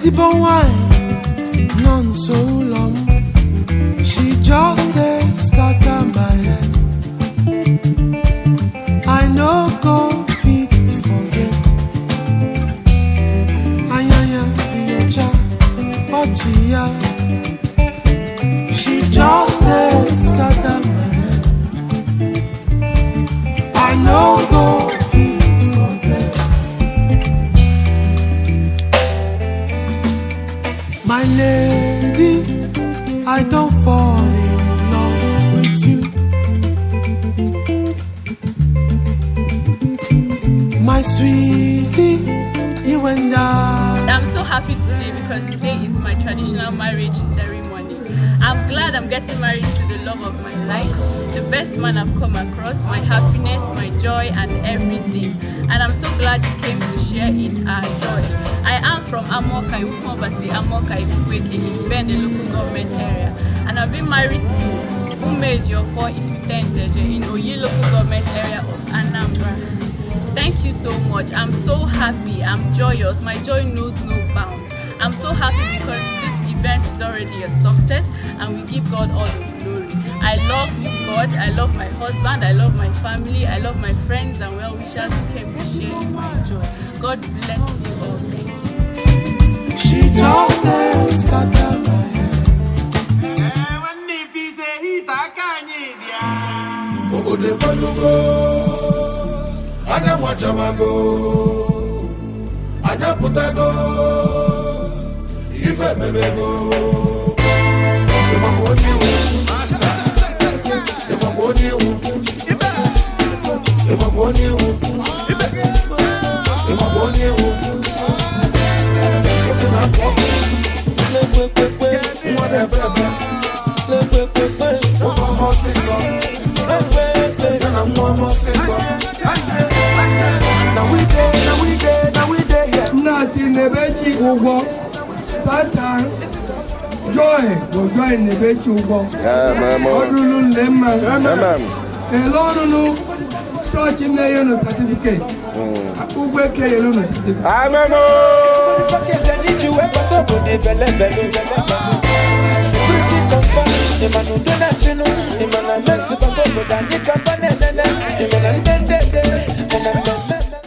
Ezebo wine, none so long. She just scatter my head. I no go fit forget. Ayaya, your child, what ya? She just scatter my head. I no go fit forget. My lady, I don't fall in love with you. My sweetie, you and I. I'm so happy today because today is my traditional marriage ceremony. I'm glad I'm getting married to the love of my life, the best man I've come across, my happiness, my joy, and everything. And I'm so glad you came to share in our joy. I am from Amoka, Ufumobasi, Amoka, Ifukweke, in Ben, the local government area. And I've been married to Umeji for Ifitenteje in Oyi local government area of Anambra. Thank you so much. I'm so happy. I'm joyous. My joy knows no bound. I'm so happy because this event is already a success and we give God all the glory. I love you, God. I love my husband. I love my family. I love my friends and well-wishers who came to share in my joy. God bless you all. Thank you. She just scatter my head. Ana mwachamago, ana putago, ife bebego. Emagoni u, emagoni u, emagoni u, emagoni u. Nebechi Ugo, Satan, Joy, go join Nebechi Ugo. Odulu Lemma, Elonu, Church in the certificate. Ugwe Kayeluna certificate. Security confirm, the man who don't know, the man I mess with, the man I